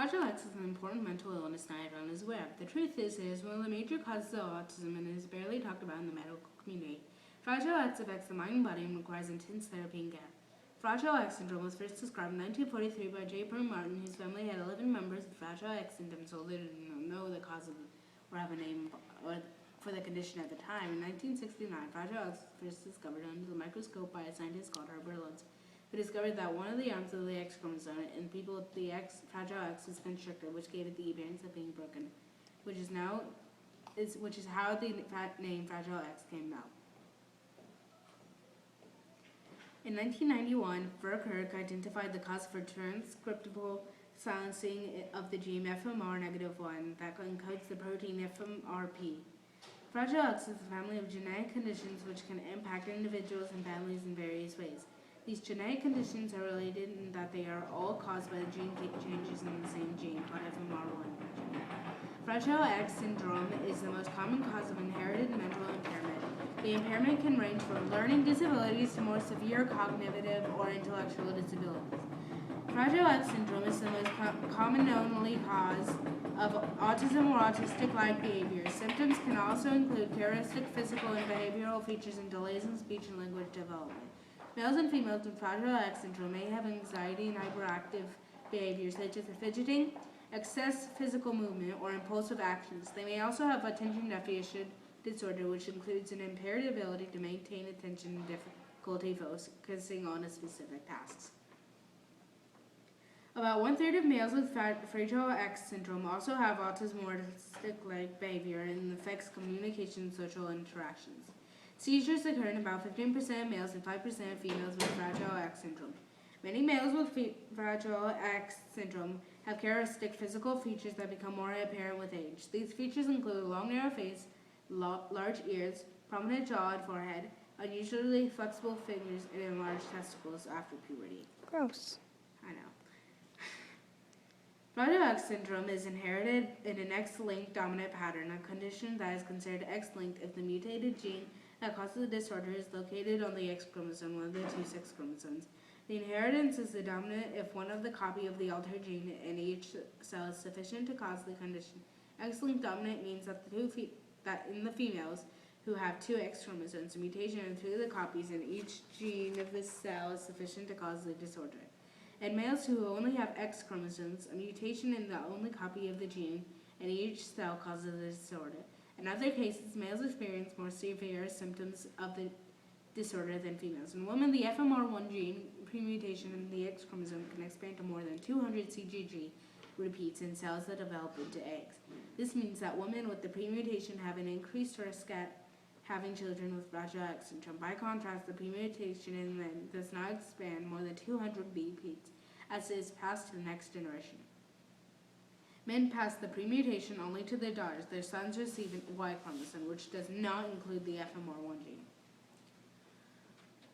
Fragile X is an important mental illness not everyone is aware of. The truth is, it is one of the major causes of autism and is barely talked about in the medical community. Fragile X affects the mind and body and requires intense therapy and care. Fragile X syndrome was first described in 1943 by J. Pearl Martin, whose family had 11 members with Fragile X syndrome, so they didn't know the cause of or have a name for the condition at the time. In 1969, Fragile X was first discovered under the microscope by a scientist called Herbert Lutz, who discovered that one of the arms of the X chromosome in people with the Fragile X was constricted, which gave it the appearance of being broken, which is how the name Fragile X came about. In 1991, Verkerk identified the cause for transcriptable silencing of the gene FMR-1 that encodes the protein FMRP. Fragile X is a family of genetic conditions which can impact individuals and families in various ways. These genetic conditions are related in that they are all caused by the gene changes in the same gene called FMR1. Fragile X syndrome is the most common cause of inherited mental impairment. The impairment can range from learning disabilities to more severe cognitive or intellectual disabilities. Fragile X syndrome is the most common known cause of autism or autistic-like behavior. Symptoms can also include characteristic physical and behavioral features and delays in speech and language development. Males and females with Fragile X syndrome may have anxiety and hyperactive behaviors such as fidgeting, excess physical movement, or impulsive actions. They may also have attention deficit disorder, which includes an impaired ability to maintain attention and difficulty focusing on a specific task. About 1/3 of males with Fragile X syndrome also have autism or autistic-like behavior and affects communication and social interactions. Seizures occur in about 15% of males and 5% of females with Fragile X syndrome. Many males with Fragile X syndrome have characteristic physical features that become more apparent with age. These features include a long, narrow face, large ears, prominent jaw and forehead, unusually flexible fingers, and enlarged testicles after puberty. Gross. I know. Fragile X syndrome is inherited in an X-linked dominant pattern, a condition that is considered X-linked if the mutated gene that causes the disorder is located on the X chromosome, one of the two sex chromosomes. The inheritance is the dominant if one of the copy of the altered gene in each cell is sufficient to cause the condition. X-linked dominant means that that in the females who have two X chromosomes, a mutation in two of the copies in each gene of the cell is sufficient to cause the disorder. In males who only have X chromosomes, a mutation in the only copy of the gene in each cell causes the disorder. In other cases, males experience more severe symptoms of the disorder than females. In women, the FMR1 gene premutation in the X chromosome can expand to more than 200 CGG repeats in cells that develop into eggs. This means that women with the premutation have an increased risk at having children with Fragile X syndrome. By contrast, the premutation in men does not expand more than 200 repeats as it is passed to the next generation. Men pass the premutation only to their daughters. Their sons receive an Y chromosome, which does not include the FMR1 gene.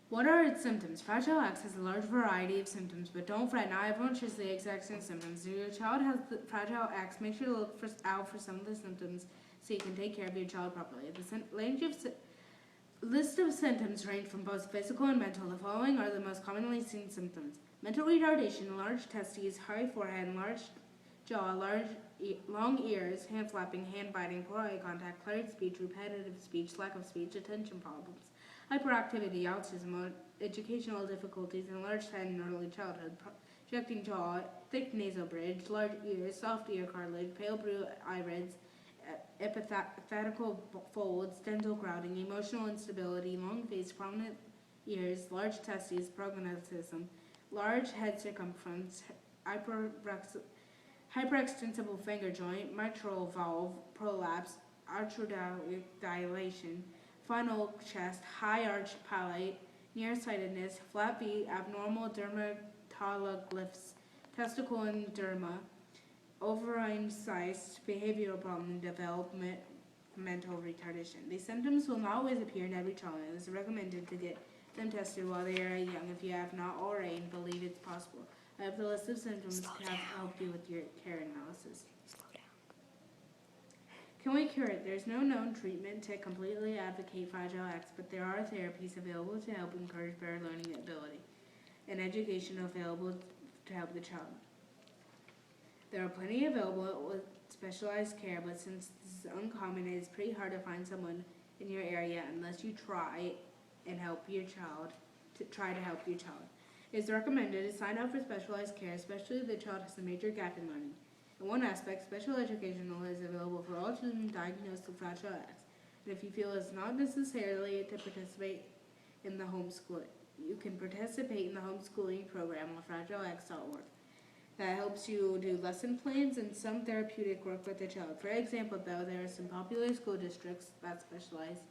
What are its symptoms? Fragile X has a large variety of symptoms, but don't fret, not everyone shares the exact same symptoms. If your child has the Fragile X, make sure to look out for some of the symptoms so you can take care of your child properly. The list of symptoms range from both physical and mental. The following are the most commonly seen symptoms: mental retardation, large testes, high forehead, large jaw, long ears, hand flapping, hand biting, poor eye contact, cluttered speech, repetitive speech, lack of speech, attention problems, hyperactivity, autism, educational difficulties, enlarged head in early childhood, projecting jaw, thick nasal bridge, large ears, soft ear cartilage, pale blue irids, epiphatical folds, dental crowding, emotional instability, long face, prominent ears, large testes, prognosticism, large head circumference, hyperextensible finger joint, mitral valve prolapse, arteriodilation, final chest, high arch palate, nearsightedness, flat feet, abnormal dermatoglyphs, testicle and derma, ovarian cyst, behavioral problem, and developmental retardation. These symptoms will not always appear in every child, and it is recommended to get them tested while they are young if you have not already and believe it's possible. I hope the list of symptoms have helped you with your care analysis. Can we cure it? There's no known treatment to completely advocate Fragile X, but there are therapies available to help encourage better learning ability and education available to help the child. There are plenty available with specialized care, but since this is uncommon, it is pretty hard to find someone in your area unless you try and help your child to help your child. It is recommended to sign up for specialized care, especially if the child has a major gap in learning. In one aspect, special educational is available for all children diagnosed with Fragile X. And if you feel it's not necessarily to participate in the homeschool, you can participate in the homeschooling program on fragilex.org. That helps you do lesson plans and some therapeutic work with the child. For example, though, there are some popular school districts that specialize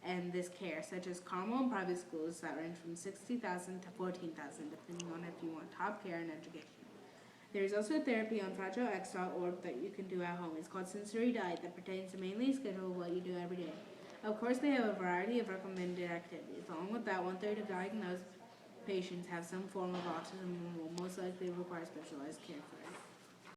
in this care, such as Carmel and private schools that range from $60,000 to $14,000, depending on if you want top care and education. There is also therapy on fragilex.org that you can do at home. It's called Sensory Diet that pertains to mainly schedule what you do every day. Of course, they have a variety of recommended activities. Along with that, 1/3 of diagnosed patients have some form of autism and will most likely require specialized care for it.